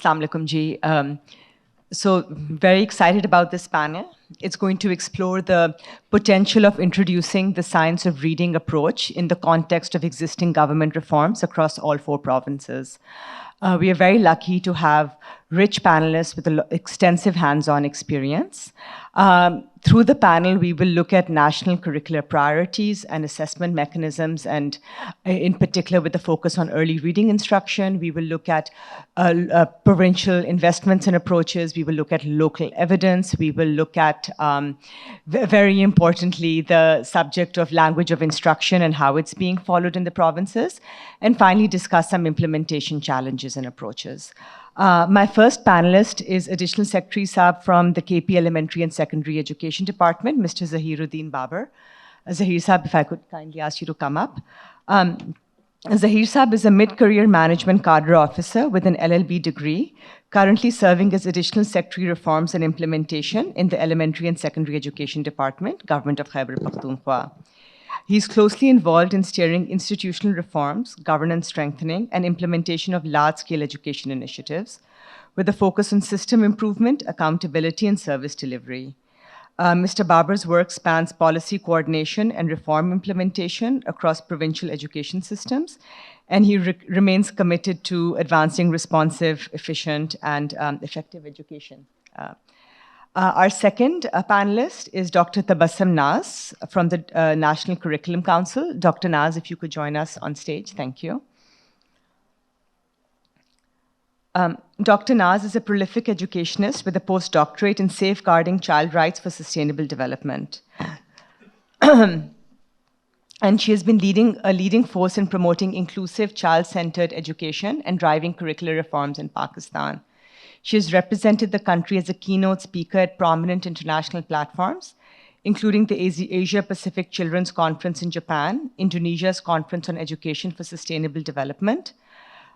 Assalamu alaikum ji. So very excited about this panel. It's going to explore the potential of introducing the science of reading approach in the context of existing government reforms across all 4 provinces. We are very lucky to have rich panelists with extensive hands-on experience. Through the panel, we will look at national curricular priorities and assessment mechanisms, and in particular with the focus on early reading instruction. We will look at provincial investments and approaches. We will look at local evidence. We will look at, very importantly, the subject of language of instruction and how it's being followed in the provinces. And finally, discuss some implementation challenges and approaches. My first panelist is Additional Secretary Saab from the KP Elementary and Secondary Education Department, Mr. Zahiruddin Babar. Zahir Saab, if I could kindly ask you to come up. Zahir Saab is a mid-career management cadre officer with an LLB degree, currently serving as Additional Secretary Reforms and Implementation in the Elementary and Secondary Education Department, Government of Khyber Pakhtunkhwa. He's closely involved in steering institutional reforms, governance strengthening, and implementation of large-scale education initiatives, with a focus on system improvement, accountability, and service delivery. Mr. Babar's work spans policy coordination and reform implementation across provincial education systems, and he remains committed to advancing responsive, efficient, and effective education. Our second panelist is Dr. Tabassum Naz from the National Curriculum Council. Dr. Naz, if you could join us on stage, thank you. Dr. Naz is a prolific educationist with a postdoctorate in safeguarding child rights for sustainable development. And she has been a leading force in promoting inclusive child-centered education and driving curricular reforms in Pakistan. She has represented the country as a keynote speaker at prominent international platforms, including the Asia-Pacific Children's Conference in Japan, Indonesia's Conference on Education for Sustainable Development,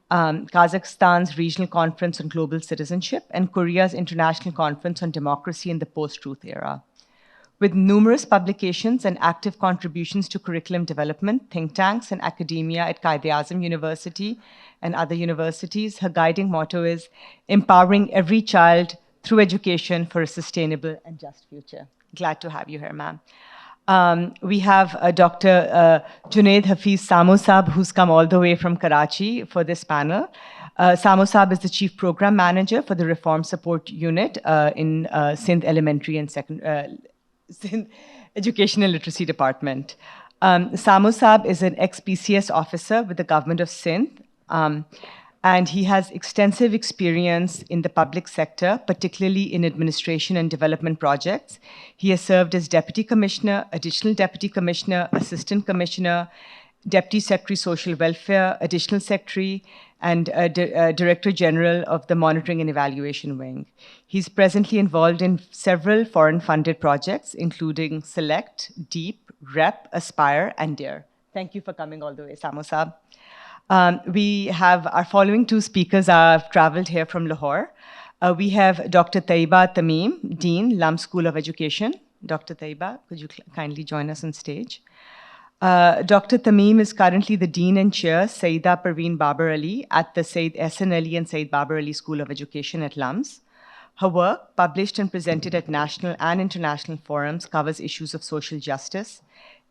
Kazakhstan's Regional Conference on Global Citizenship, and Korea's International Conference on Democracy in the Post-Truth Era. With numerous publications and active contributions to curriculum development, think tanks, and academia at Quaid-e-Azam University and other universities, her guiding motto is empowering every child through education for a sustainable and just future. Glad to have you here, ma'am. We have Dr. Junaid Hafiz Samo Saab, who's come all the way from Karachi for this panel. Samo Saab is the Chief Program Manager for the Reform Support Unit in Sindh Elementary and Sindh Education and Literacy Department. Samo Saab is an ex-PCS officer with the government of Sindh, and he has extensive experience in the public sector, particularly in administration and development projects. He has served as Deputy Commissioner, Additional Deputy Commissioner, Assistant Commissioner, Deputy Secretary Social Welfare, Additional Secretary, and Director General of the Monitoring and Evaluation Wing. He's presently involved in several foreign-funded projects, including SELECT, DEEP, REP, ASPIRE, and DARE. Thank you for coming all the way, Samo Saab. We have our following 2 speakers have traveled here from Lahore. We have Dr. Taiba Tamim, Dean, Lum School of Education. Dr. Taiba, could you kindly join us on stage? Dr. Tamim is currently the Dean and Chair, Sayyida Parveen Babar Ali, at the Sayyid Ehsan Ali and Sayyid Babar Ali School of Education at LUMS. Her work, published and presented at national and international forums, covers issues of social justice,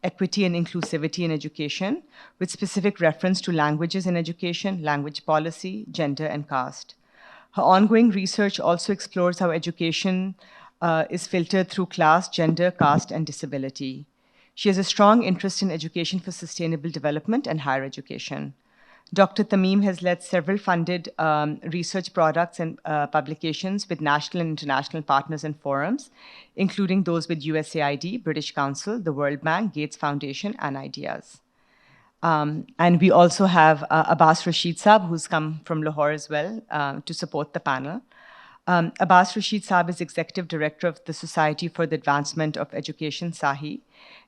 equity and inclusivity in education, with specific reference to languages in education, language policy, gender, and caste. Her ongoing research also explores how education is filtered through class, gender, caste, and disability. She has a strong interest in education for sustainable development and higher education. Dr. Tamim has led several funded research products and publications with national and international partners and forums, including those with USAID, British Council, the World Bank, Gates Foundation, and IDEAS. And we also have Abbas Rashid Saab, who's come from Lahore as well, to support the panel. Abbas Rashid Saab is Executive Director of the Society for the Advancement of Education, SAHI,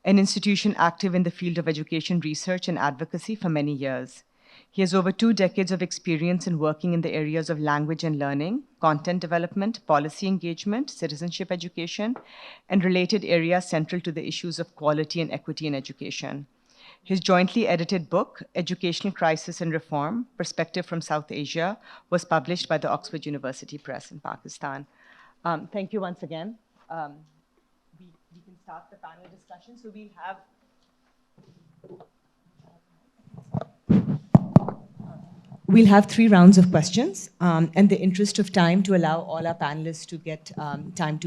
an institution active in the field of education research and advocacy for many years. He has over 2 decades of experience in working in the areas of language and learning, content development, policy engagement, citizenship education, and related areas central to the issues of quality and equity in education. His jointly edited book, Educational Crisis and Reform, Perspective from South Asia, was published by the Oxford University Press in Pakistan. Thank you once again. We can start the panel discussion. So we'll have We'll have 3 rounds of questions. In the interest of time, to allow all our panelists to get time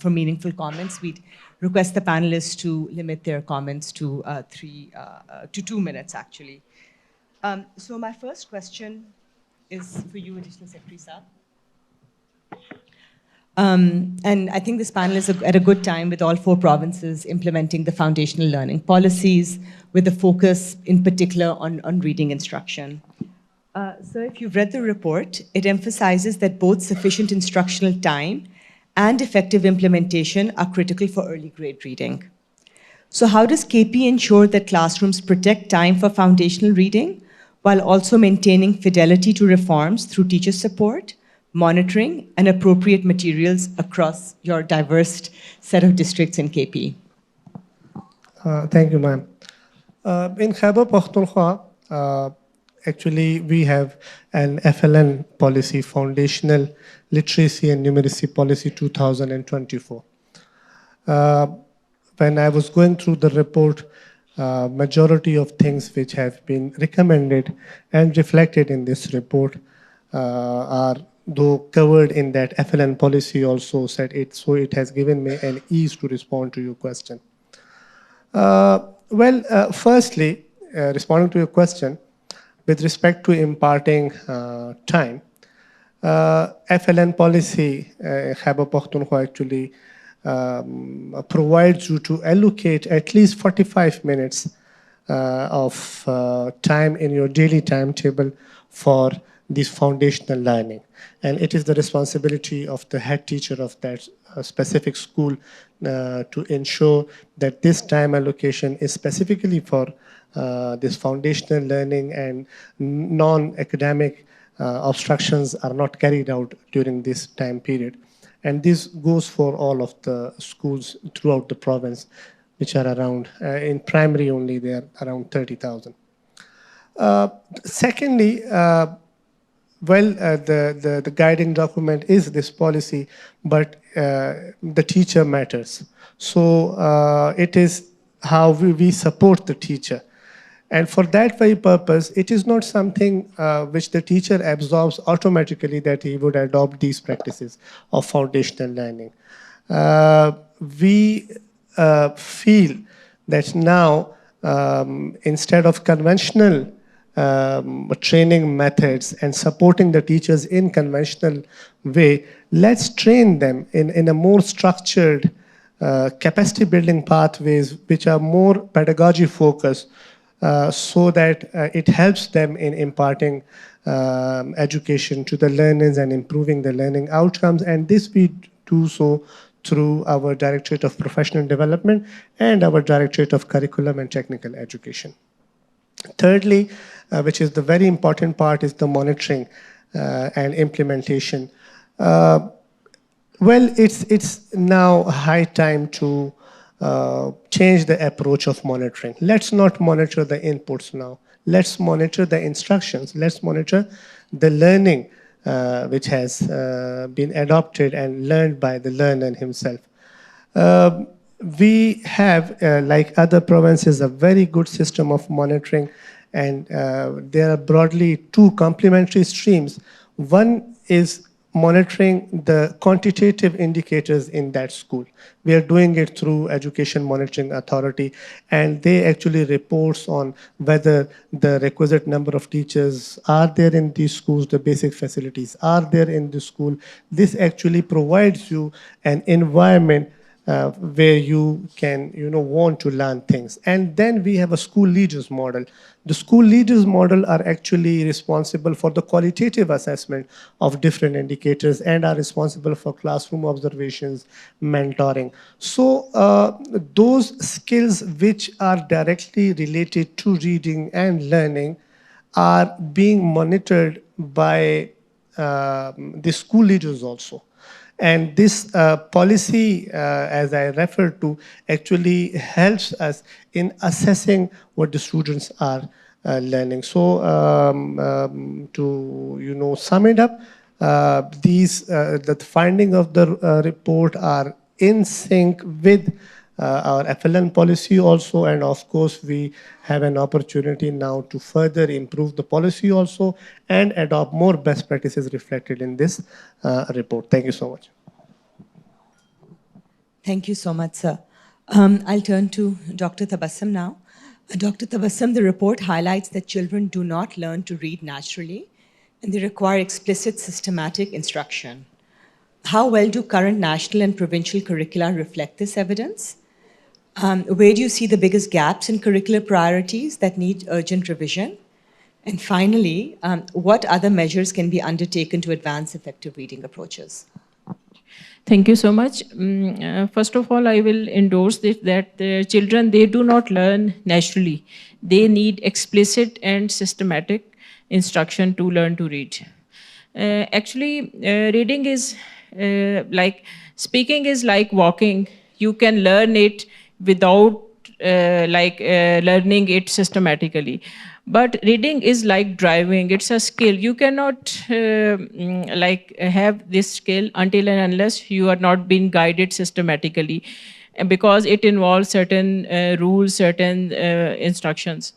for meaningful comments, we'd request the panelists to limit their comments to 2 minutes, actually. So my first question is for you, Additional Secretary Saab. And I think this panel is at a good time with all 4 provinces implementing the foundational learning policies with a focus in particular on reading instruction. So if you've read the report, it emphasizes that both sufficient instructional time and effective implementation are critical for early grade reading. So how does KP ensure that classrooms protect time for foundational reading while also maintaining fidelity to reforms through teacher support, monitoring, and appropriate materials across your diverse set of districts in KP? Thank you, ma'am. In Khyber Pakhtunkhwa, actually, we have an FLN policy, Foundational Literacy and Numeracy Policy 2024. When I was going through the report, majority of things which have been recommended and reflected in this report are though covered in that FLN policy also said it, so it has given me an ease to respond to your question. Firstly, responding to your question, with respect to imparting time, FLN policy, Khyber Pakhtunkhwa actually provides you to allocate at least 45 minutes of time in your daily timetable for this foundational learning. And it is the responsibility of the head teacher of that specific school to ensure that this time allocation is specifically for this foundational learning and non-academic obstructions are not carried out during this time period. And this goes for all of the schools throughout the province, which are around, in primary only, they are around 30,000. Secondly, the guiding document is this policy, but the teacher matters. So it is how we support the teacher. And for that very purpose, it is not something which the teacher absorbs automatically that he would adopt these practices of foundational learning. We feel that now, instead of conventional training methods and supporting the teachers in conventional way, let's train them in a more structured capacity building pathways which are more pedagogy focused, so that it helps them in imparting education to the learners and improving the learning outcomes. And this we do so through our Directorate of Professional Development and our Directorate of Curriculum and Technical Education. Thirdly, which is the very important part, is the monitoring and implementation. It's now high time to change the approach of monitoring. Let's not monitor the inputs now. Let's monitor the instructions. Let's monitor the learning which has been adopted and learned by the learner himself. We have, like other provinces, a very good system of monitoring, and there are broadly 2 complementary streams. One is monitoring the quantitative indicators in that school. We are doing it through Education Monitoring Authority, and they actually reports on whether the requisite number of teachers are there in these schools, the basic facilities are there in the school. This actually provides you an environment where you can, want to learn things. And then we have a school leaders model. The school leaders model are actually responsible for the qualitative assessment of different indicators and are responsible for classroom observations, mentoring. So those skills which are directly related to reading and learning are being monitored by the school leaders also. And this policy, as I referred to, actually helps us in assessing what the students are learning. So to sum it up, the finding of the report are in sync with our FLN policy also, and of course we have an opportunity now to further improve the policy also and adopt more best practices reflected in this report. Thank you so much. Thank you so much, sir. I'll turn to Dr. Tabassum now. Dr. Tabassum, the report highlights that children do not learn to read naturally, and they require explicit systematic instruction. How well do current national and provincial curricula reflect this evidence? Where do you see the biggest gaps in curricular priorities that need urgent revision? And finally, what other measures can be undertaken to advance effective reading approaches? Thank you so much. First of all, I will endorse this, that children, they do not learn naturally. They need explicit and systematic instruction to learn to read. Actually, reading is like, speaking is like walking. You can learn it without learning it systematically. But reading is like driving. It's a skill. You cannot have this skill until and unless you are not being guided systematically, because it involves certain rules, certain instructions.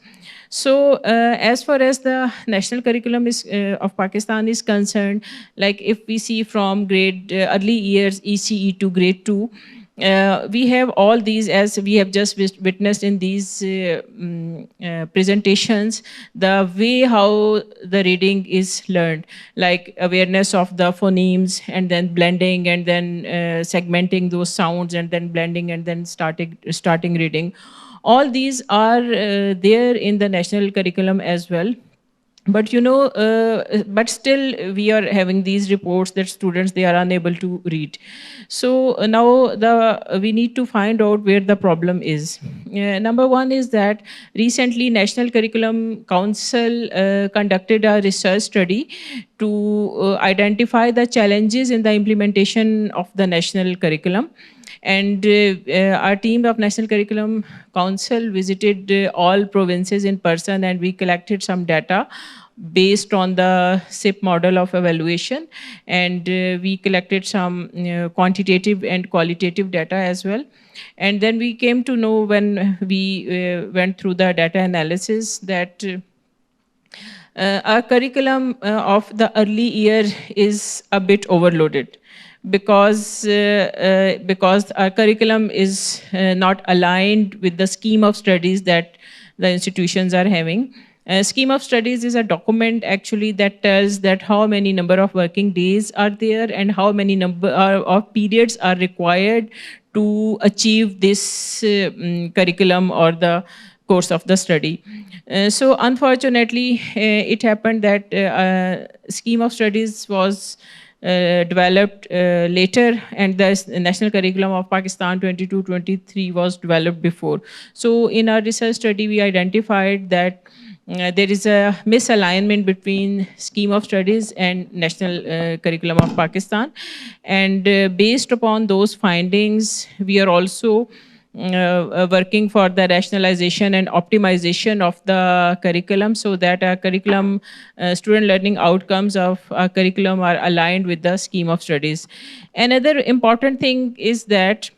So as far as the national curriculum of Pakistan is concerned, like if we see from grade early years, ECE to grade 2, we have all these, as we have just witnessed in these presentations, the way how the reading is learned, like awareness of the phonemes, and then blending, and then segmenting those sounds, and then blending, and then starting reading. All these are there in the national curriculum as well. But but still we are having these reports that students, they are unable to read. So now we need to find out where the problem is. Number one is that recently National Curriculum Council conducted a research study to identify the challenges in the implementation of the national curriculum. And our team of National Curriculum Council visited all provinces in person, and we collected some data based on the SIP model of evaluation. And we collected some quantitative and qualitative data as well. And then we came to know, when we went through the data analysis, that our curriculum of the early year is a bit overloaded, because our curriculum is not aligned with the scheme of studies that the institutions are having. Scheme of studies is a document actually that tells that how many number of working days are there, and how many number of periods are required to achieve this curriculum or the course of the study. So unfortunately, it happened that scheme of studies was developed later, and the National Curriculum of Pakistan 22-23 was developed before. So in our research study, we identified that there is a misalignment between scheme of studies and National Curriculum of Pakistan. And based upon those findings, we are also working for the rationalization and optimization of the curriculum, so that our curriculum, student learning outcomes of our curriculum are aligned with the scheme of studies. Another important thing is that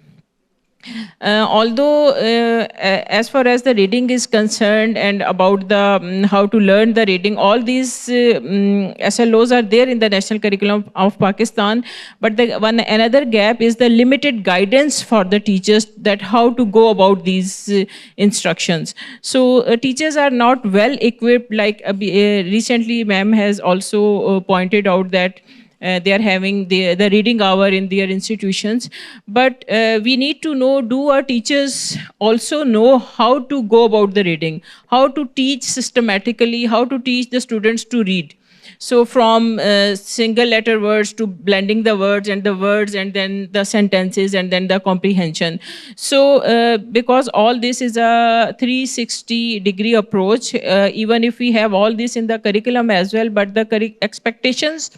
although as far as the reading is concerned, and about the how to learn the reading, all these SLOs are there in the National Curriculum of Pakistan, but another gap is the limited guidance for the teachers, that how to go about these instructions. So teachers are not well equipped, like recently ma'am has also pointed out that they are having the reading hour in their institutions. But we need to know, do our teachers also know how to go about the reading, how to teach systematically, how to teach the students to read? So from single letter words to blending the words, and then the sentences, and then the comprehension. So because all this is a 360-degree approach, even if we have all this in the curriculum as well, but the expectations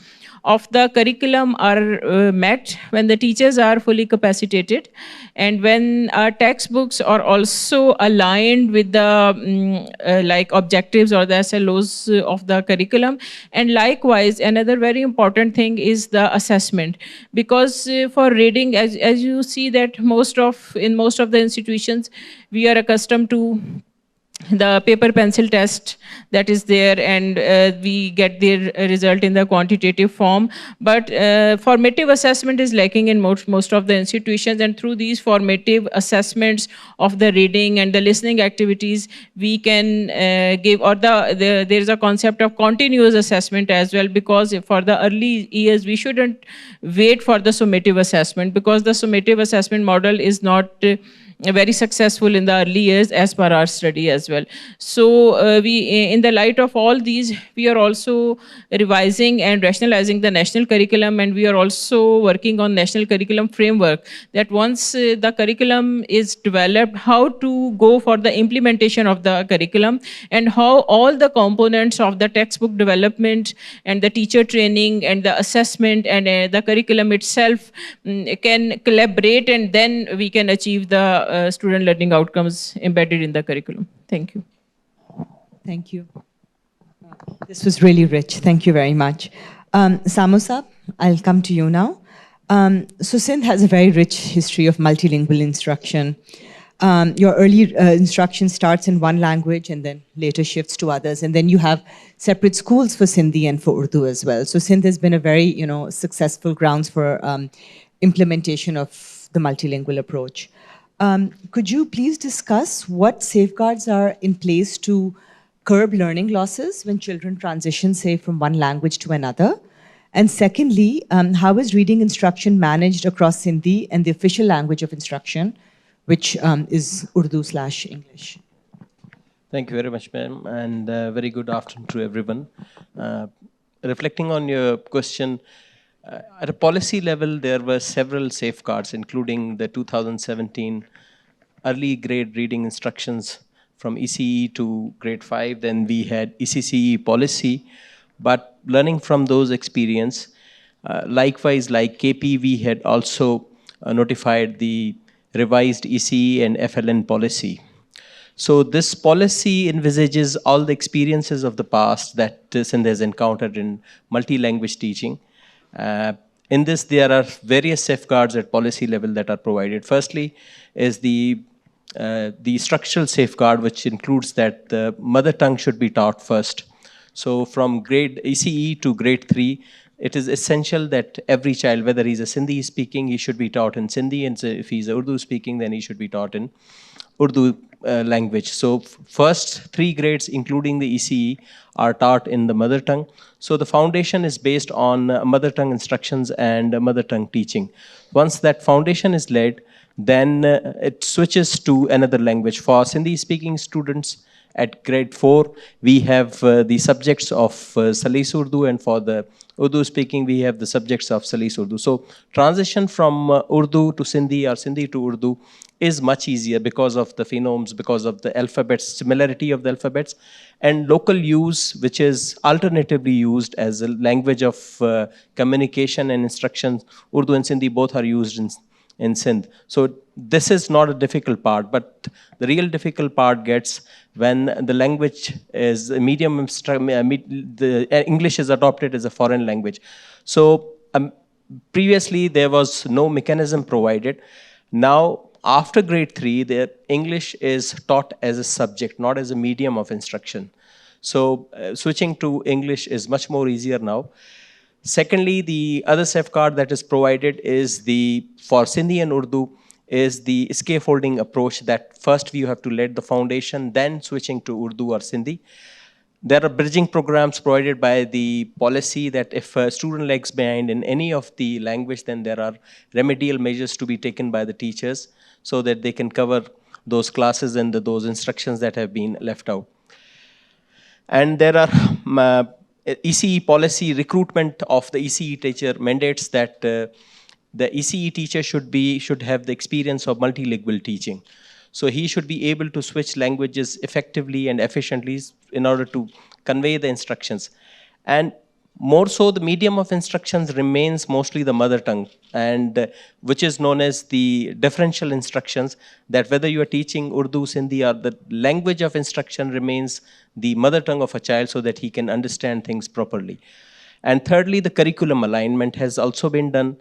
of the curriculum are met, when the teachers are fully capacitated, and when our textbooks are also aligned with the like objectives or the SLOs of the curriculum. And likewise, another very important thing is the assessment, because for reading, as you see that in most of the institutions, we are accustomed to the paper pencil test that is there, and we get the result in the quantitative form, but formative assessment is lacking in most of the institutions. And through these formative assessments of the reading and the listening activities, we can give, or there is a concept of continuous assessment as well, because for the early years we shouldn't wait for the summative assessment, because the summative assessment model is not very successful in the early years as per our study as well. So in the light of all these, we are also revising and rationalizing the national curriculum, and we are also working on national curriculum framework, that once the curriculum is developed, how to go for the implementation of the curriculum, and how all the components of the textbook development and the teacher training and the assessment and the curriculum itself can collaborate, and then we can achieve the student learning outcomes embedded in the curriculum. Thank you. Thank you. This was really rich. Thank you very much. Samu Saab, I'll come to you now. So Sindh has a very rich history of multilingual instruction. Your early instruction starts in one language and then later shifts to others. And then you have separate schools for Sindhi and for Urdu as well. So Sindh has been a very successful grounds for implementation of the multilingual approach. Could you please discuss what safeguards are in place to curb learning losses when children transition, say, from one language to another? And secondly, how is reading instruction managed across Sindhi and the official language of instruction, which is Urdu/English? Thank you very much, ma'am, and very good afternoon to everyone. Reflecting on your question, at a policy level, there were several safeguards, including the 2017 early grade reading instructions from ECE to grade 5. Then we had ECCE policy. But learning from those experience, likewise, like KP, we had also notified the revised ECE and FLN policy. So this policy envisages all the experiences of the past that Sindh has encountered in multi-language teaching. In this, there are various safeguards at policy level that are provided. Firstly is the structural safeguard, which includes that the mother tongue should be taught first. So from grade ECE to grade 3, it is essential that every child, whether he's a Sindhi speaking, he should be taught in Sindhi, and so if he's Urdu speaking, then he should be taught in Urdu language. So first 3 grades, including the ECE, are taught in the mother tongue. So the foundation is based on mother tongue instructions and mother tongue teaching. Once that foundation is laid, then it switches to another language. For Sindhi speaking students at grade 4, we have the subjects of Salis Urdu, and for the Urdu speaking, we have the subjects of Salis Urdu. So transition from Urdu to Sindhi or Sindhi to Urdu is much easier because of the phonemes, because of the alphabets, similarity of the alphabets, and local use, which is alternatively used as a language of communication and instruction. Urdu and Sindhi both are used in Sindh. So this is not a difficult part, but the real difficult part gets when the language is a medium, the English is adopted as a foreign language. So previously there was no mechanism provided. Now after grade 3, the English is taught as a subject, not as a medium of instruction. So switching to English is much more easier now. Secondly, the other safeguard that is provided is for Sindhi and Urdu, is the scaffolding approach, that first you have to lay the foundation, then switching to Urdu or Sindhi. There are bridging programs provided by the policy that if a student lags behind in any of the language, then there are remedial measures to be taken by the teachers so that they can cover those classes and those instructions that have been left out. And there are ECE policy recruitment of the ECE teacher mandates that the ECE teacher should have the experience of multilingual teaching. So he should be able to switch languages effectively and efficiently in order to convey the instructions. And More so, the medium of instructions remains mostly the mother tongue, and which is known as the differential instructions, that whether you are teaching Urdu, Sindhi, or the language of instruction remains the mother tongue of a child so that he can understand things properly. And thirdly, the curriculum alignment has also been done.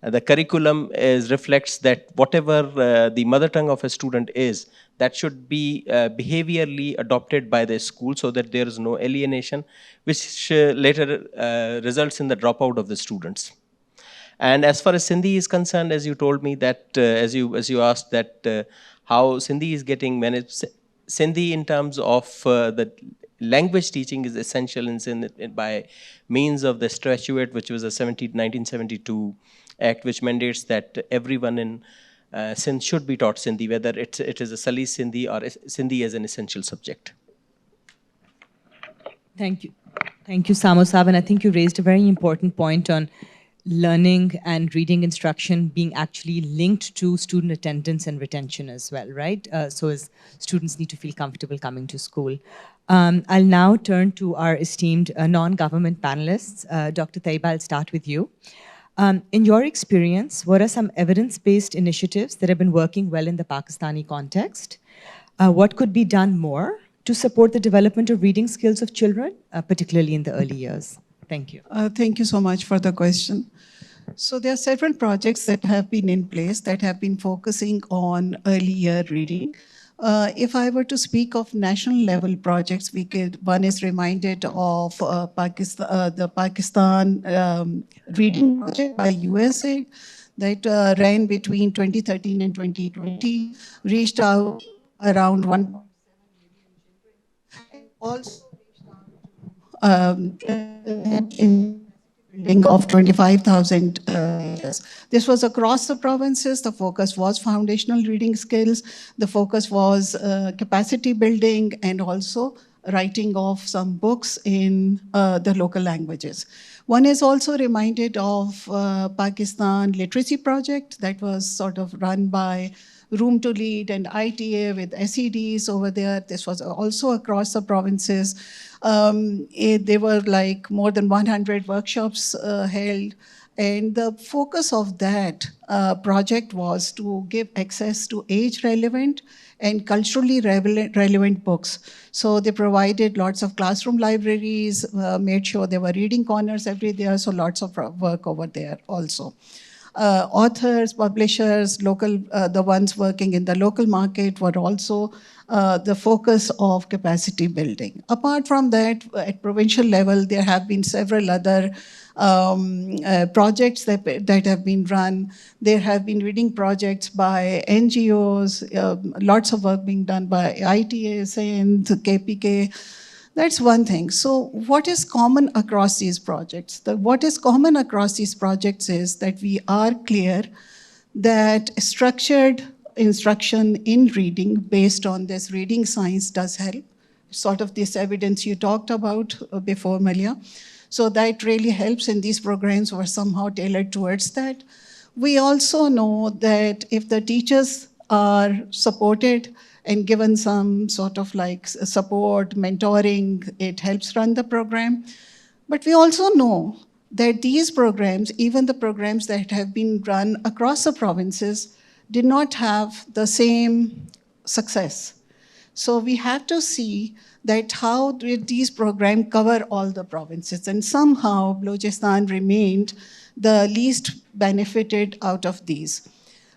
The curriculum reflects that whatever the mother tongue of a student is, that should be behaviorally adopted by the school so that there is no alienation, which later results in the dropout of the students. And as far as Sindhi is concerned, as you told me that, as you asked that how Sindhi is getting managed, Sindhi in terms of the language teaching is essential in Sindhi by means of the statute, which was a 1972 act, which mandates that everyone in Sindh should be taught Sindhi, whether it is a Salis Sindhi or Sindhi as an essential subject. Thank you. Thank you, Samo Saab. And I think you raised a very important point on learning and reading instruction being actually linked to student attendance and retention as well, right? So as students need to feel comfortable coming to school. I'll now turn to our esteemed non-government panelists. Dr. Taiba, I'll start with you. In your experience, what are some evidence-based initiatives that have been working well in the Pakistani context? What could be done more to support the development of reading skills of children, particularly in the early years? Thank you. Thank you so much for the question. So there are several projects that have been in place that have been focusing on early year reading. If I were to speak of national level projects, one is reminded of the Pakistan Reading Project by USAID that ran between 2013 and 2020, reached out around 1.7 million children, also in of 25,000 This was across the provinces. The focus was foundational reading skills. The focus was capacity building and also writing of some books in the local languages. One is also reminded of Pakistan Literacy Project that was sort of run by Room to Lead and ITA with SEDs over there. This was also across the provinces. There were like more than 100 workshops held. And the focus of that project was to give access to age-relevant and culturally relevant books. So they provided lots of classroom libraries, made sure there were reading corners every day, so lots of work over there also. Authors, publishers, local, the ones working in the local market were also the focus of capacity building. Apart from that, at provincial level, there have been several other projects that have been run. There have been reading projects by NGOs, lots of work being done by ITA, SAINT, KPK. That's one thing. So what is common across these projects? What is common across these projects is that we are clear that structured instruction in reading based on this reading science does help. Sort of this evidence you talked about before, Malia. So that really helps, and these programs were somehow tailored towards that. We also know that if the teachers are supported and given some sort of like support, mentoring, it helps run the program. But we also know that these programs, even the programs that have been run across the provinces, did not have the same success. So we have to see that how did these programs cover all the provinces, and somehow Balochistan remained the least benefited out of these.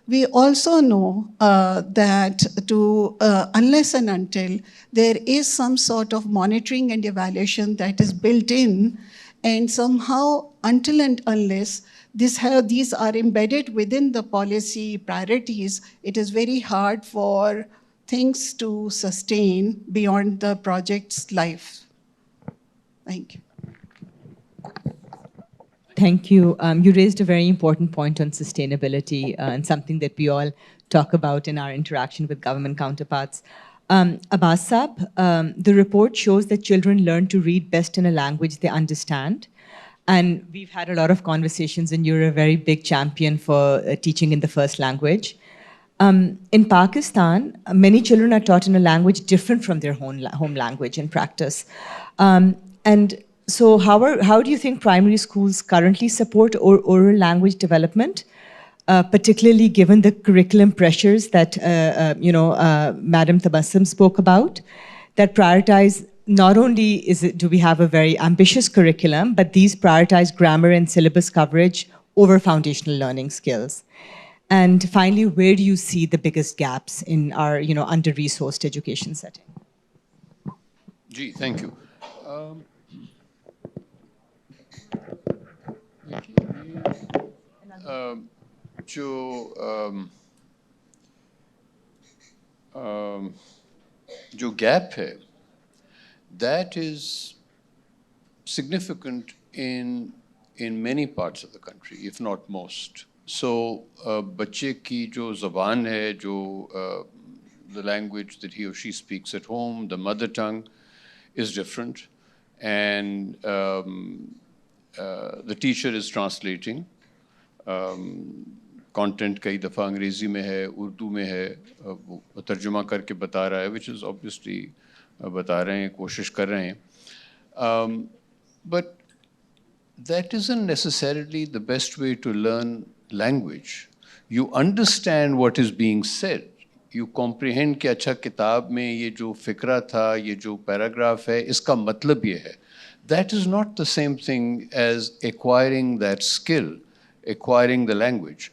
We also know that unless and until there is some sort of monitoring and evaluation that is built in, and somehow until and unless these are embedded within the policy priorities, it is very hard for things to sustain beyond the project's life. Thank you. Thank you. You raised a very important point on sustainability and something that we all talk about in our interaction with government counterparts. Abbas Saab, the report shows that children learn to read best in a language they understand. And we've had a lot of conversations, and you're a very big champion for teaching in the first language. In Pakistan, many children are taught in a language different from their home language in practice. And So how do you think primary schools currently support oral language development, particularly given the curriculum pressures that Madam Tabassum spoke about, that prioritize not only do we have a very ambitious curriculum, but these prioritize grammar and syllabus coverage over foundational learning skills? And finally, where do you see the biggest gaps in our under-resourced education setting? Gee, thank you. जो gap है, that is significant in many parts of the country, if not most. So, बच्चे की जो ज़बान है, जो the language that he or she speaks at home, the mother tongue, is different, and the teacher is translating. Content कई दफ़ा अंग्रेज़ी में है, उर्दू में है, वो तर्जुमा करके बता रहा है, which is obviously बता रहे हैं, कोशिश कर रहे हैं. But that isn't necessarily the best way to learn language. You understand what is being said. You comprehend कि अच्छा किताब में ये जो फ़िक्रा था, ये जो पैराग्राफ है, इसका मतलब ये है. That is not the same thing as acquiring that skill, acquiring the language.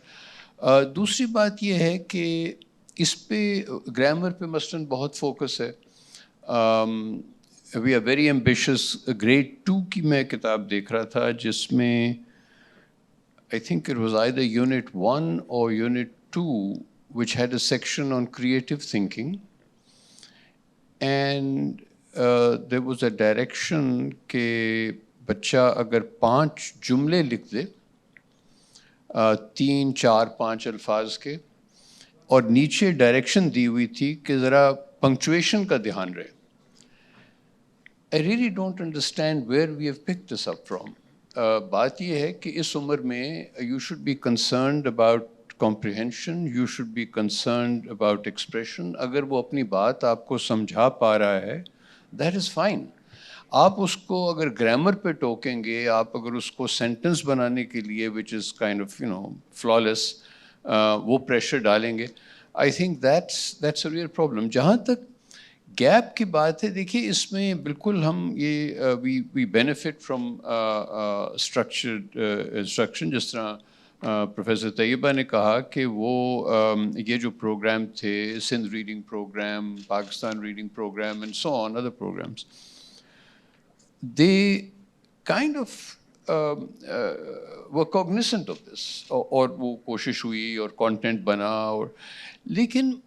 दूसरी बात ये है कि इस पे ग्रामर पे मसलन बहुत फोकस है. We are very ambitious. Grade 2 की मैं किताब देख रहा था जिसमें I think it was either Unit 1 or Unit 2 which had a section on creative thinking, and there was a direction कि बच्चा अगर 5 जुमले लिख दे, 3, 4, 5 अल्फाज के, और नीचे डायरेक्शन दी हुई थी कि ज़रा पंक्चुएशन का ध्यान रहे. I really don't understand where we have picked this up from. बात ये है कि इस उम्र में you should be concerned about comprehension, you should be concerned about expression. अगर वो अपनी बात आपको समझा पा रहा है, that is fine. आप उसको अगर ग्रामर पे टोकेंगे, आप अगर उसको सेंटेंस बनाने के लिए which is kind of flawless, वो प्रेशर डालेंगे, I think that's a real problem. जहाँ तक गैप की बात है, देखिए इसमें बिल्कुल हम ये we benefit from structured instruction. जिस तरह प्रोफेसर तैयबा ने कहा कि वो ये जो प्रोग्राम थे, Sindh reading program, Pakistan reading program and so on, other programs, they kind of were cognizant of this, और वो कोशिश हुई और content बना, और लेकिन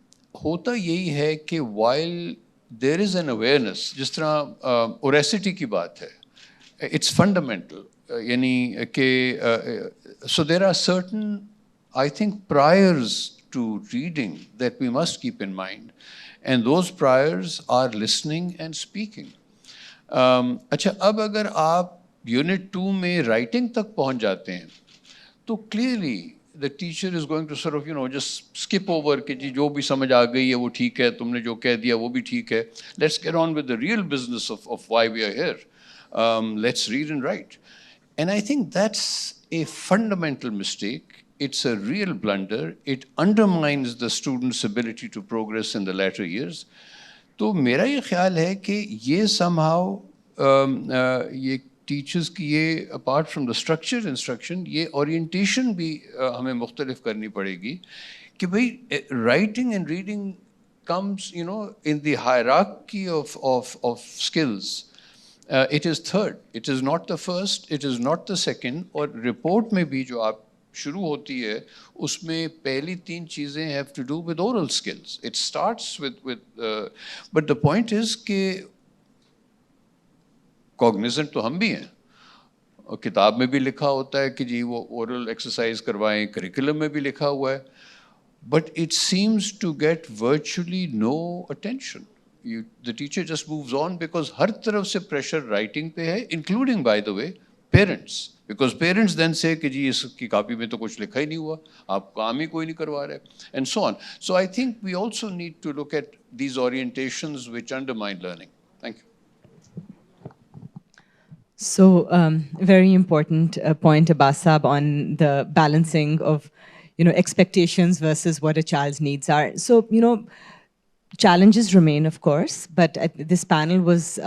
होता यही है कि while there is an awareness, जिस तरह oracity की बात है, it's fundamental, यानी कि so there are certain, I think, priors to reading that we must keep in mind, and those priors are listening and speaking. अच्छा, अब अगर आप Unit 2 में writing तक पहुंच जाते हैं, तो clearly the teacher is going to sort of just skip over कि जी जो भी समझ आ गई है वो ठीक है, तुमने जो कह दिया वो भी ठीक है. Let's get on with the real business of why we are here. Let's read and write. And I think that's a fundamental mistake. It's a real blunder. It undermines the student's ability to progress in the latter years. तो मेरा ये ख्याल है कि ये somehow ये teachers की ये apart from the structured instruction, ये orientation भी हमें मुख्तलिफ करनी पड़ेगी कि भाई writing and reading comes in the hierarchy of skills. It is third. It is not the first. It is not the second. और report में भी जो आप शुरू होती है, उसमें पहली 3 चीज़ें have to do with oral skills. It starts with but the point is कि cognizant तो हम भी हैं, और किताब में भी लिखा होता है कि जी वो oral exercise करवाएं, curriculum में भी लिखा हुआ है, but it seems to get virtually no attention. The teacher just moves on because हर तरफ से pressure writing पे है, including, by the way, parents. Because parents then say कि जी इसकी कॉपी में तो कुछ लिखा ही नहीं हुआ, आप काम ही कोई नहीं करवा रहे, and so on. So I think we also need to look at these orientations which undermine learning. Thank you. So, very important point, Abbas Saab, on the balancing of, expectations versus what a child's needs are. So, challenges remain, of course, but this panel was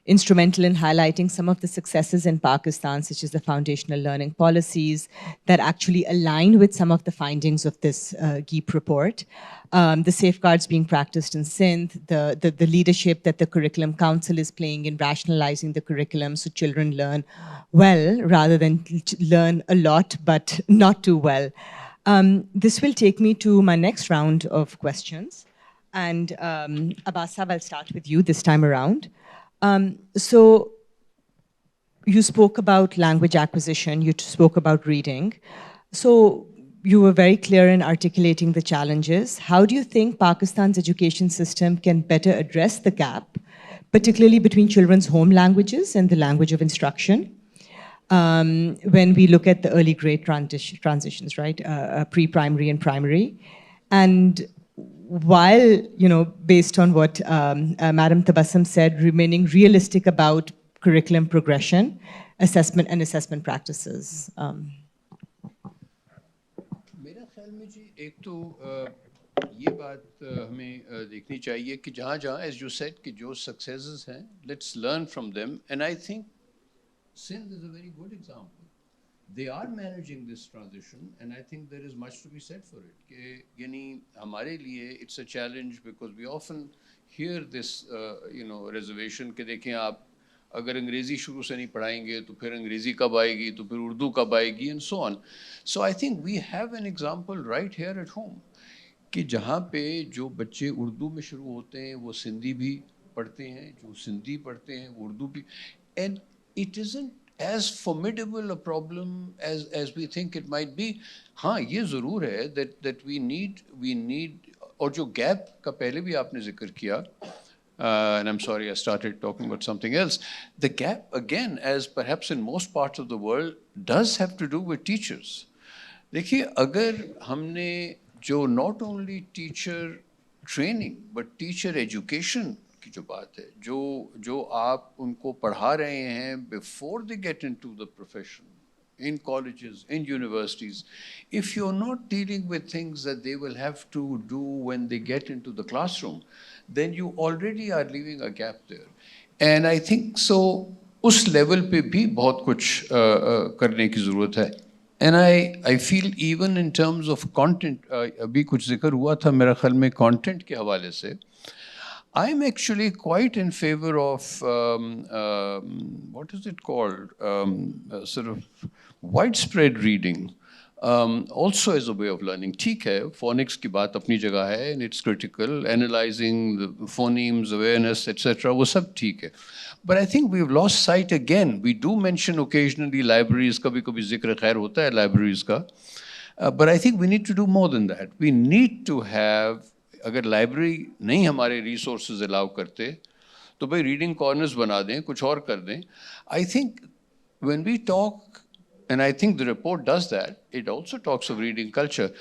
instrumental in highlighting some of the successes in Pakistan, such as the foundational learning policies that actually align with some of the findings of this GEEP report. The safeguards being practiced in Sindh, the leadership that the Curriculum Council is playing in rationalizing the curriculum so children learn well rather than learn a lot but not too well. This will take me to my next round of questions. And Abbas Saab, I'll start with you this time around. So you spoke about language acquisition, you spoke about reading. So you were very clear in articulating the challenges. How do you think Pakistan's education system can better address the gap, particularly between children's home languages and the language of instruction? When we look at the early grade transitions, right? Pre-primary and primary. And while, based on what Madam Tabassum said, remaining realistic about curriculum progression, assessment and assessment practices. मेरा ख्याल में जी एक तो ये बात हमें देखनी चाहिए कि जहाँ as you said कि जो successes हैं, let's learn from them, and I think Sindh is a very good example. They are managing this transition, and I think there is much to be said for it. कि यानी हमारे लिए it's a challenge because we often hear this, reservation कि देखें आप अगर अंग्रेज़ी शुरू से नहीं पढ़ाएंगे तो फिर अंग्रेज़ी कब आएगी तो फिर उर्दू कब आएगी and so on. So I think we have an example right here at home कि जहाँ पे जो बच्चे उर्दू में शुरू होते हैं वो सिंधी भी पढ़ते हैं, जो सिंधी पढ़ते हैं वो उर्दू भी, and it isn't as formidable a problem as we think it might be. हाँ ये ज़रूर है that we need और जो gap का पहले भी आपने जिक्र किया, and I'm sorry I started talking about something else. The gap again, as perhaps in most parts of the world, does have to do with teachers. देखिए अगर हमने जो not only teacher training but teacher education की जो बात है, जो आप उनको पढ़ा रहे हैं before they get into the profession, in colleges, in universities, if you're not dealing with things that they will have to do when they get into the classroom, then you already are leaving a gap there. And I think so, उस level पे भी बहुत कुछ करने की ज़रूरत है. And I feel even in terms of content, अभी कुछ जिक्र हुआ था मेरा ख्याल में content के हवाले से, I'm actually quite in favor of what is it called, sort of widespread reading, also as a way of learning. ठीक है, phonics की बात अपनी जगह है, and it's critical, analyzing the phonemes, awareness, etc. वो सब ठीक है. But I think we've lost sight again. We do mention occasionally libraries, कभी-कभी जिक्र खैर होता है libraries का, but I think we need to do more than that. We need to have, अगर library नहीं हमारे resources allow करते, तो भाई reading corners बना दें, कुछ और कर दें. I think when we talk, and I think the report does that, it also talks of reading culture.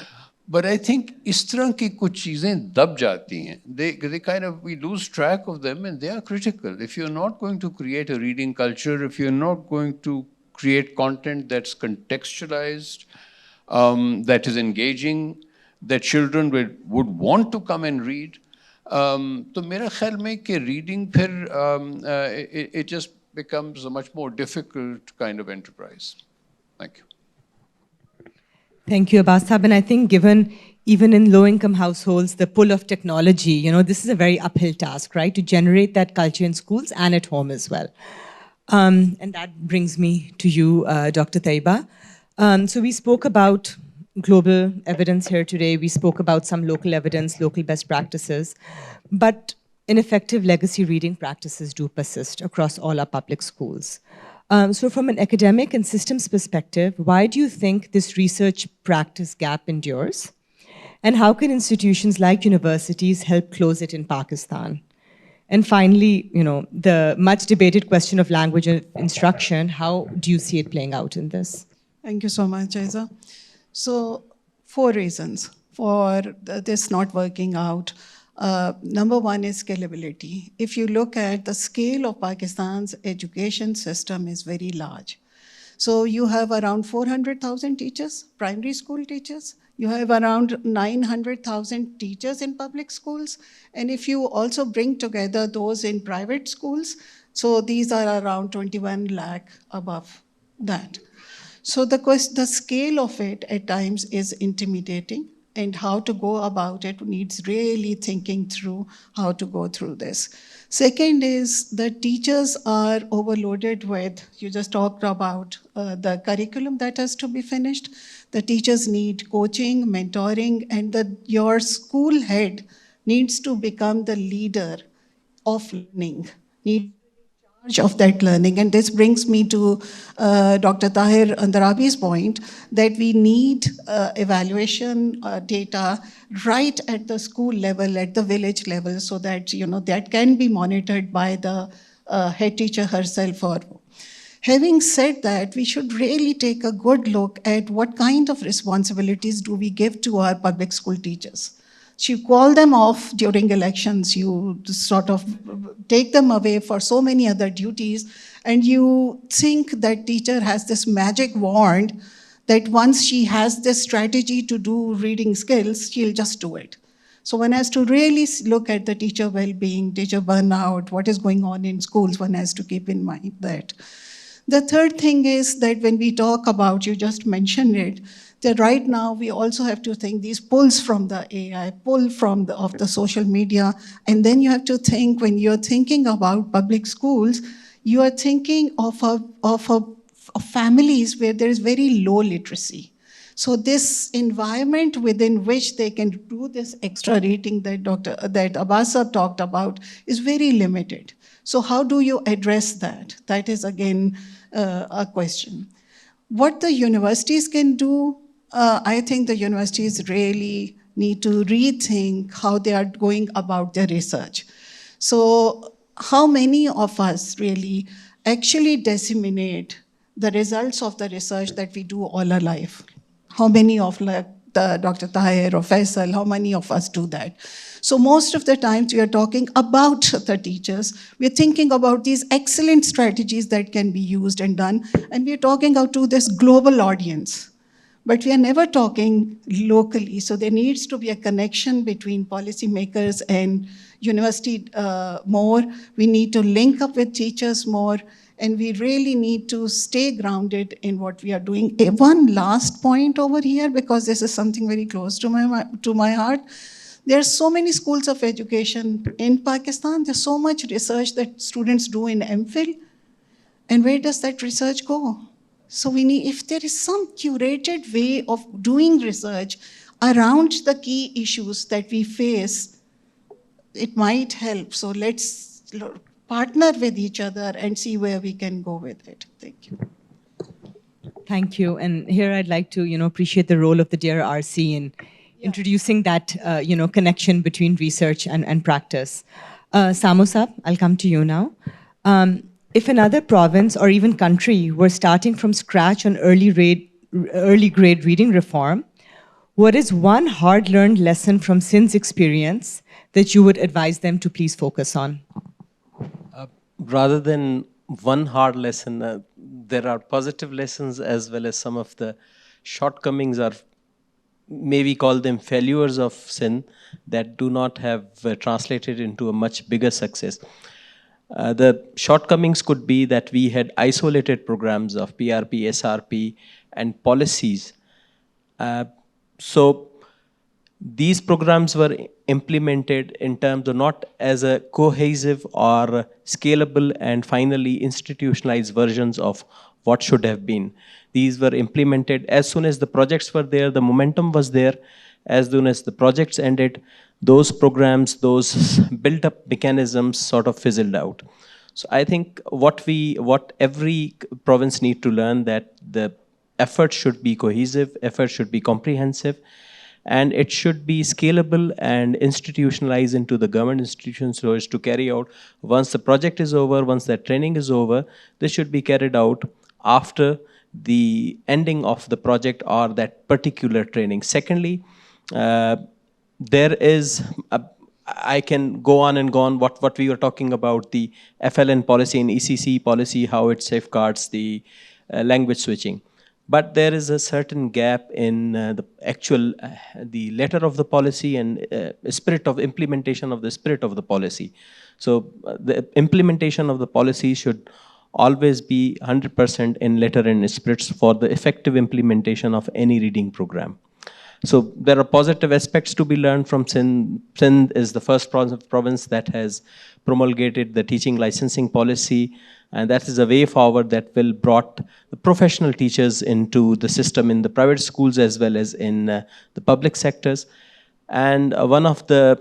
But I think इस तरह की कुछ चीज़ें दब जाती हैं. They kind of, we lose track of them and they are critical. If you're not going to create a reading culture, if you're not going to create content that's contextualized, that is engaging, that children would want to come and read, तो मेरा ख्याल में कि reading फिर it just becomes a much more difficult kind of enterprise. Thank you. Thank you, Abbas Saab. And I think given even in low-income households, the pull of technology, this is a very uphill task, right? To generate that culture in schools and at home as well. And that brings me to you, Dr. Taiba. So we spoke about global evidence here today. We spoke about some local evidence, local best practices. But ineffective legacy reading practices do persist across all our public schools. So from an academic and systems perspective, why do you think this research practice gap endures? And how can institutions like universities help close it in Pakistan? And finally, the much debated question of language instruction, how do you see it playing out in this? Thank you so much, Aiza. So 4 reasons for this not working out. Number one is scalability. If you look at the scale of Pakistan's education system is very large. So you have around 400,000 teachers, primary school teachers. You have around 900,000 teachers in public schools. And if you also bring together those in private schools, so these are around 21 lakh above that. So the scale of it at times is intimidating, and how to go about it needs really thinking through how to go through this. Second is that teachers are overloaded with, you just talked about the curriculum that has to be finished. The teachers need coaching, mentoring, and your school head needs to become the leader of learning, of that learning. And this brings me to Dr. Tahir Andarabi's point that we need evaluation data right at the school level, at the village level, so that that can be monitored by the head teacher herself. Or having said that, we should really take a good look at what kind of responsibilities do we give to our public school teachers. So you call them off during elections, you sort of take them away for so many other duties, and you think that teacher has this magic wand that once she has this strategy to do reading skills, she'll just do it. So one has to really look at the teacher well-being, teacher burnout, what is going on in schools, one has to keep in mind that. The third thing is that when we talk about, you just mentioned it, that right now we also have to think these pulls from the AI, pull from the social media, and then you have to think when you're thinking about public schools, you are thinking of families where there is very low literacy. So this environment within which they can do this extra reading that Abbas Sahab talked about is very limited. So how do you address that? That is again a question. What the universities can do, I think the universities really need to rethink how they are going about their research. So how many of us really actually disseminate the results of the research that we do all our life? How many of Dr. Tahir or Faisal, how many of us do that? So most of the times we are talking about the teachers. We're thinking about these excellent strategies that can be used and done, and we're talking out to this global audience. But we are never talking locally, so there needs to be a connection between policymakers and university more. We need to link up with teachers more, and we really need to stay grounded in what we are doing. One last point over here, because this is something very close to my heart. There are so many schools of education in Pakistan. There's so much research that students do in MPhil. And where does that research go? So we need, if there is some curated way of doing research around the key issues that we face, it might help. So let's partner with each other and see where we can go with it. Thank you. Thank you. And here I'd like to, appreciate the role of the DRRC in introducing that, connection between research and practice. Samosab, I'll come to you now. If another province or even country were starting from scratch on early grade reading reform, what is one hard-learned lesson from Sindh's experience that you would advise them to please focus on? Rather than one hard lesson, there are positive lessons as well as some of the shortcomings are, maybe call them failures of Sindh, that do not have translated into a much bigger success. The shortcomings could be that we had isolated programs of PRP, SRP, and policies. So these programs were implemented in terms of not as a cohesive or scalable and finally institutionalized versions of what should have been. These were implemented as soon as the projects were there, the momentum was there. As soon as the projects ended, those programs, those built-up mechanisms sort of fizzled out. So I think what every province need to learn, that the effort should be cohesive, effort should be comprehensive, and it should be scalable and institutionalized into the government institutions so as to carry out. Once the project is over, once that training is over, this should be carried out after the ending of the project or that particular training. Secondly, there is, I can go on and go on what we were talking about, the FLN policy and ECC policy, how it safeguards the language switching. But there is a certain gap in the actual, the letter of the policy and spirit of implementation of the spirit of the policy. So the implementation of the policy should always be 100% in letter and spirits for the effective implementation of any reading program. So there are positive aspects to be learned from Sindh. Sindh is the first province that has promulgated the teaching licensing policy, and that is a way forward that will brought the professional teachers into the system in the private schools as well as in the public sectors. And one of the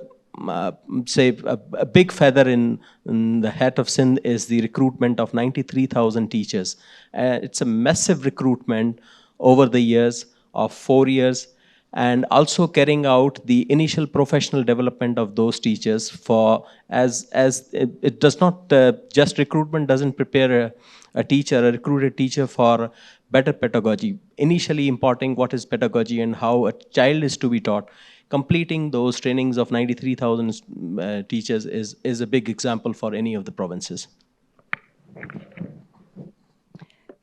say a big feather in the hat of Sindh is the recruitment of 93,000 teachers. It's a massive recruitment over the years of 4 years, and also carrying out the initial professional development of those teachers for as it does not just recruitment doesn't prepare a recruited teacher for better pedagogy. Initially importing what is pedagogy and how a child is to be taught. Completing those trainings of 93,000 teachers is a big example for any of the provinces.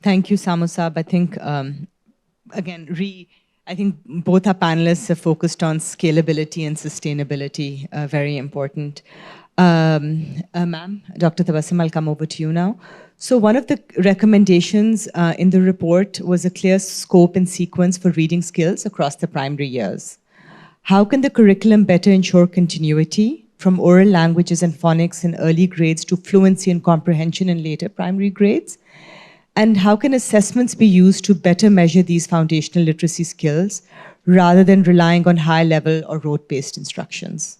Thank you, Samusab. I think, again, I think both our panelists have focused on scalability and sustainability, very important. Ma'am, Dr. Tabassum, I'll come over to you now. So one of the recommendations in the report was a clear scope and sequence for reading skills across the primary years. How can the curriculum better ensure continuity from oral languages and phonics in early grades to fluency and comprehension in later primary grades? And how can assessments be used to better measure these foundational literacy skills rather than relying on high-level or rote-based instructions?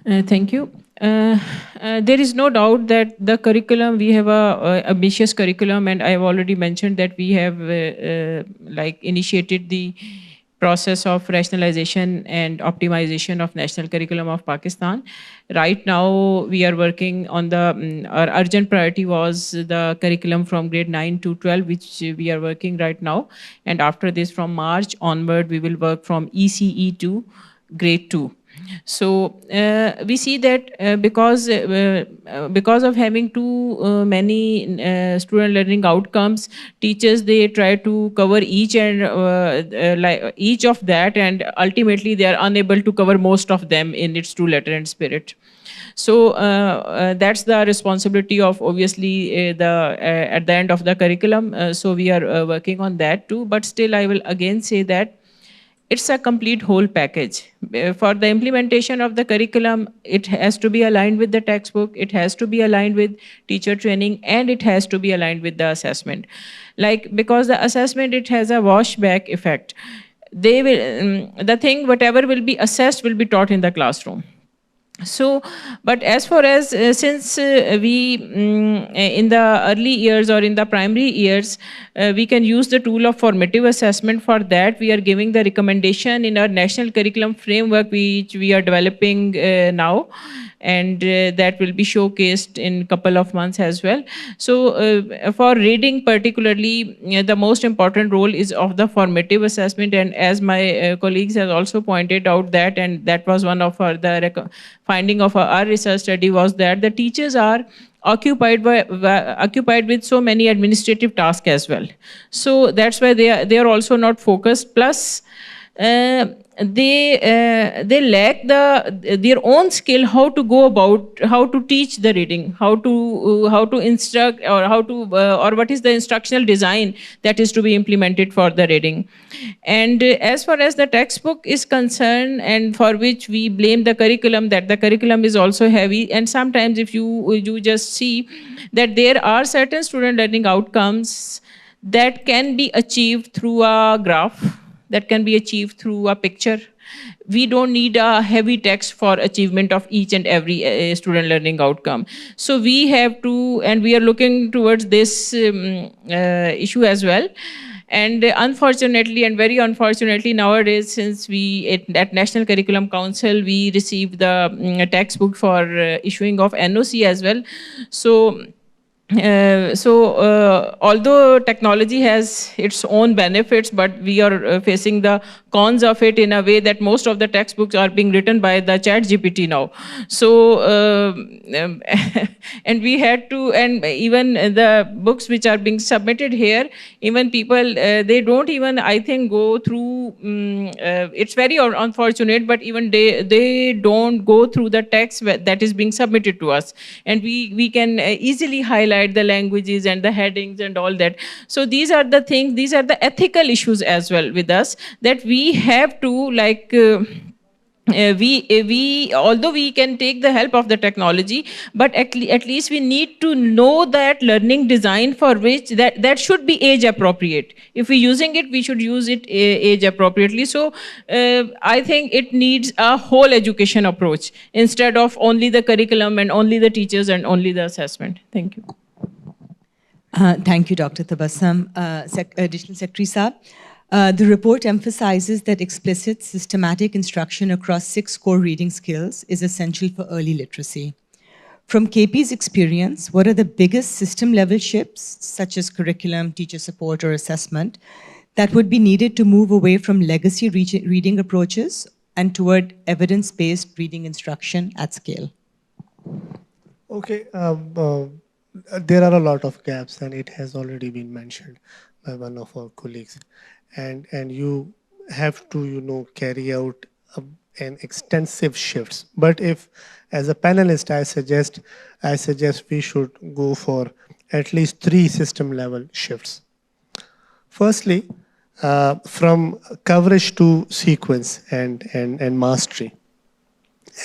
Thank you. There is no doubt that the curriculum, we have a ambitious curriculum, and I have already mentioned that we have initiated the process of rationalization and optimization of national curriculum of Pakistan. Right now, we are working on our urgent priority was the curriculum from grade 9 to 12, which we are working right now. And after this, from March onward, we will work from ECE to grade 2. So we see that because of having too many student learning outcomes, teachers, they try to cover each of that, and ultimately they are unable to cover most of them in its true letter and spirit. So that's the responsibility of obviously at the end of the curriculum. So we are working on that too. But still, I will again say that it's a complete whole package. For the implementation of the curriculum, it has to be aligned with the textbook, it has to be aligned with teacher training, and it has to be aligned with the assessment. Because the assessment, it has a washback effect. They will, whatever will be assessed will be taught in the classroom. So, but as far as since we in the early years or in the primary years, we can use the tool of formative assessment. For that, we are giving the recommendation in our national curriculum framework, which we are developing now, and that will be showcased in a couple of months as well. So for reading particularly, the most important role is of the formative assessment, and as my colleagues have also pointed out that, and that was one of the finding of our research study, was that the teachers are occupied with so many administrative tasks as well. So that's why they are also not focused. Plus, they lack their own skill how to go about, how to teach the reading, how to instruct, or or what is the instructional design that is to be implemented for the reading. And as far as the textbook is concerned, and for which we blame the curriculum, that the curriculum is also heavy, and sometimes if you just see that there are certain student learning outcomes that can be achieved through a graph, that can be achieved through a picture. We don't need a heavy text for achievement of each and every student learning outcome. So we have to, and we are looking towards this issue as well. And unfortunately, and very unfortunately nowadays, since we at National Curriculum Council, we receive the textbook for issuing of NOC as well. So Although technology has its own benefits, but we are facing the cons of it in a way that most of the textbooks are being written by the chat GPT now. So, and we had to, and even the books which are being submitted here, even people, they don't even, I think, go through, it's very unfortunate, but even they don't go through the text that is being submitted to us. And we can easily highlight the languages and the headings and all that. So these are the things, these are the ethical issues as well with us, that we have to like we although we can take the help of the technology, but at least we need to know that learning design for which that should be age appropriate. If we're using it, we should use it age appropriately. So I think it needs a whole education approach instead of only the curriculum and only the teachers and only the assessment. Thank you. Thank you, Dr. Tabassum. Additional Secretary Saab. The report emphasizes that explicit, systematic instruction across 6 core reading skills is essential for early literacy. From KP's experience, what are the biggest system-level shifts, such as curriculum, teacher support, or assessment, that would be needed to move away from legacy reading approaches and toward evidence-based reading instruction at scale? Okay, there are a lot of gaps, and it has already been mentioned by one of our colleagues. And you have to, carry out an extensive shifts. But if, as a panelist, I suggest we should go for at least 3 system-level shifts. Firstly, from coverage to sequence and mastery.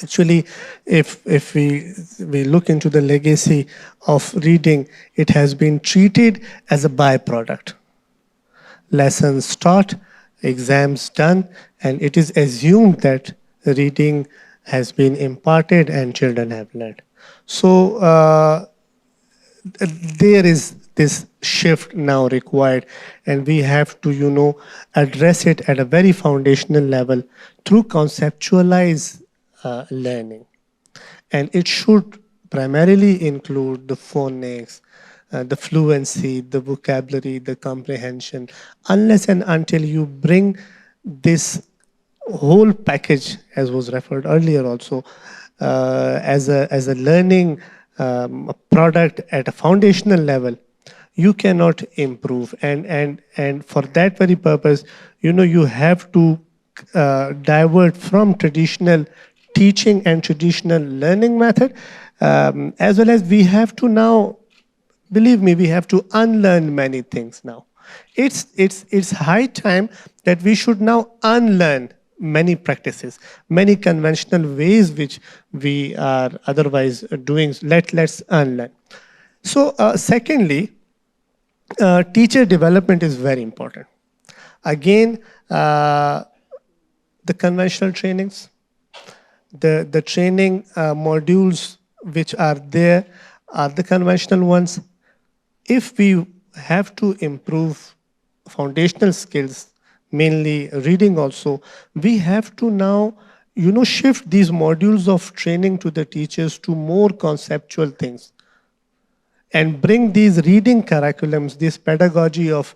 Actually, if we look into the legacy of reading, it has been treated as a byproduct. Lessons taught, exams done, and it is assumed that reading has been imparted and children have learned. So there is this shift now required, and we have to, address it at a very foundational level through conceptualize learning. And it should primarily include the phonics, the fluency, the vocabulary, the comprehension, unless and until you bring this whole package, as was referred earlier also, as a learning product at a foundational level, you cannot improve. And for that very purpose, you have to divert from traditional teaching and traditional learning method, as well as we have to now, believe me, we have to unlearn many things now. It's high time that we should now unlearn many practices, many conventional ways which we are otherwise doing. Let's unlearn. So secondly, teacher development is very important. Again, the conventional trainings, the training modules which are there are the conventional ones. If we have to improve foundational skills, mainly reading also, we have to now, shift these modules of training to the teachers to more conceptual things and bring these reading curriculums, this pedagogy of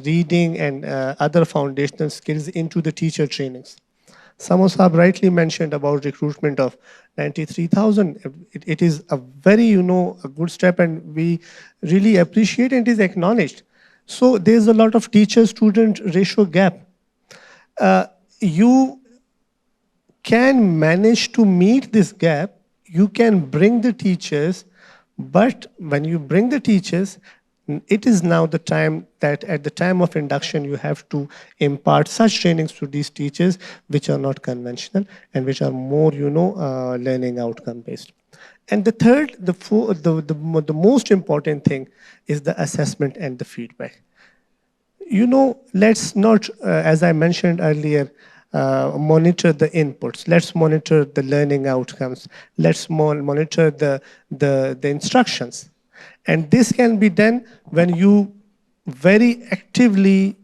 reading and other foundational skills into the teacher trainings. Samo Saab rightly mentioned about recruitment of 93,000. It is a very, a good step, and we really appreciate it. It is acknowledged. So there's a lot of teacher-student ratio gap. You can manage to meet this gap. You can bring the teachers, but when you bring the teachers, it is now the time that at the time of induction, you have to impart such trainings to these teachers which are not conventional and which are more, learning outcome based. And the third, the most important thing is the assessment and the feedback. Let's not, as I mentioned earlier, monitor the inputs. Let's monitor the learning outcomes. Let's monitor the instructions. And this can be done when you very actively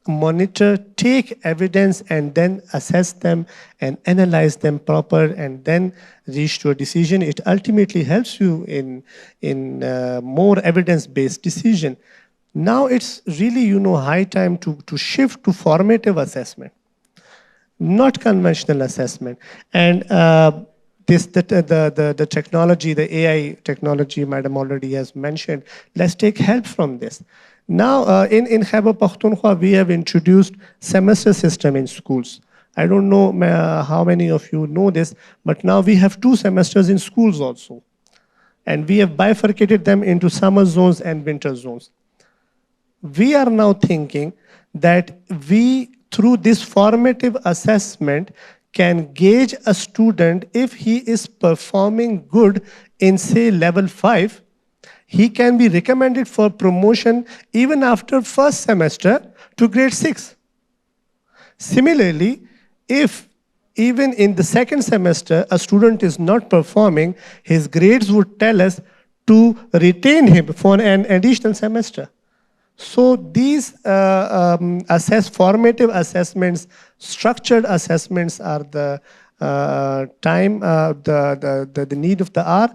monitor, take evidence, and then assess them and analyze them proper, and then reach to a decision. It ultimately helps you in more evidence-based decision. Now it's really, high time to shift to formative assessment, not conventional assessment. And the technology, the AI technology, Madam already has mentioned, let's take help from this. Now, in Khyber Pakhtunkhwa, we have introduced semester system in schools. I don't know how many of you know this, but now we have 2 semesters in schools also. And we have bifurcated them into summer zones and winter zones. We are now thinking that we, through this formative assessment, can gauge a student if he is performing good in, say, level 5. He can be recommended for promotion even after first semester to grade 6. Similarly, if even in the second semester a student is not performing, his grades would tell us to retain him for an additional semester. So these formative assessments, structured assessments are the the need of the hour.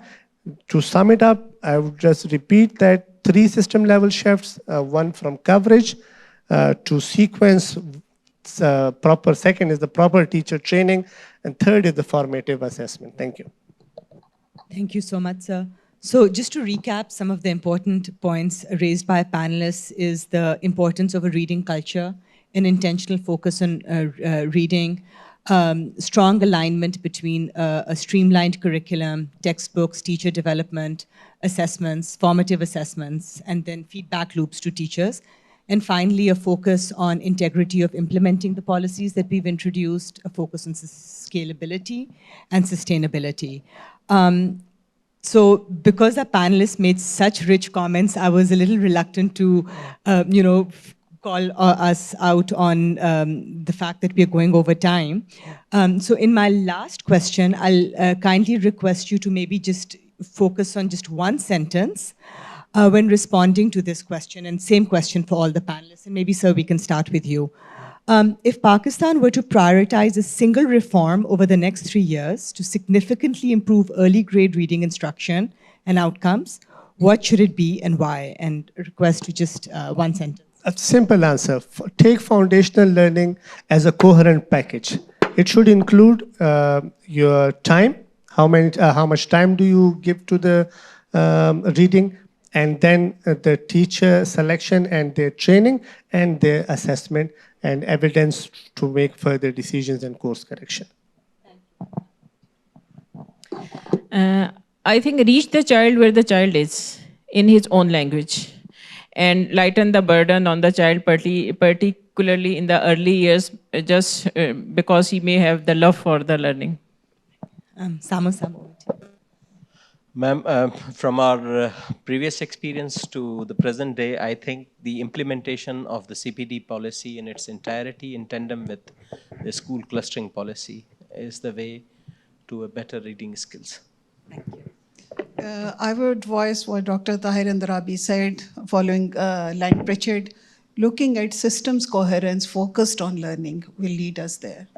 To sum it up, I would just repeat that 3 system level shifts, 1 from coverage to sequence, proper, second is the proper teacher training, and third is the formative assessment. Thank you. Thank you so much, sir. So just to recap some of the important points raised by panelists is the importance of a reading culture, an intentional focus on reading, strong alignment between a streamlined curriculum, textbooks, teacher development, assessments, formative assessments, and then feedback loops to teachers. And finally, a focus on integrity of implementing the policies that we've introduced, a focus on scalability and sustainability. So because our panelists made such rich comments, I was a little reluctant to, call us out on the fact that we are going over time. So in my last question, I'll kindly request you to maybe just focus on just one sentence when responding to this question, and same question for all the panelists. And maybe, sir, we can start with you. If Pakistan were to prioritize a single reform over the next 3 years to significantly improve early grade reading instruction and outcomes, what should it be and why? And request to just one sentence. A simple answer. Take foundational learning as a coherent package. It should include your time, how much time do you give to the reading, and then the teacher selection and their training and their assessment and evidence to make further decisions and course correction. I think reach the child where the child is in his own language and lighten the burden on the child, particularly in the early years, just because he may have the love for the learning. Samu. Ma'am, from our previous experience to the present day, I think the implementation of the CPD policy in its entirety in tandem with the school clustering policy is the way to a better reading skills. Thank you. I would voice what Dr. Tahir Andarabi said, following Line Pritchard. Looking at systems coherence focused on learning will lead us there.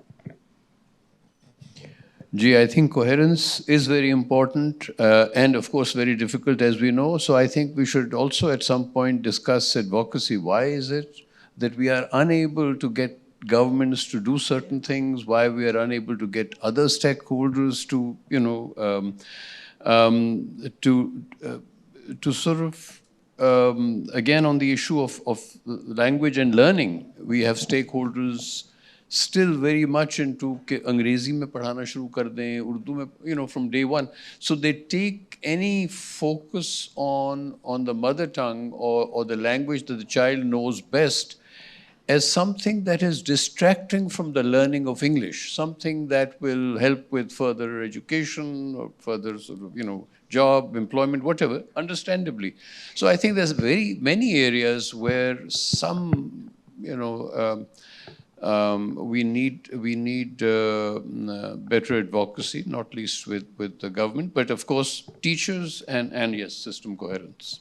Gee, I think coherence is very important and, of course, very difficult, as we know. So I think we should also at some point discuss advocacy. Why is it that we are unable to get governments to do certain things? Why we are unable to get other stakeholders to, to sort of, again, on the issue of language and learning, we have stakeholders still very much into कि अंग्रेजी में पढ़ाना शुरू कर दें, उर्दू में, from day one. So they take any focus on the mother tongue or the language that the child knows best as something that is distracting from the learning of English, something that will help with further education or further sort of, job, employment, whatever, understandably. So I think there's very many areas where some, we need better advocacy, not least with the government, but of course teachers and yes, system coherence.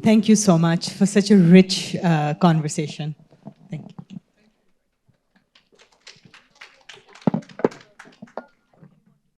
Thank you so much for such a rich conversation.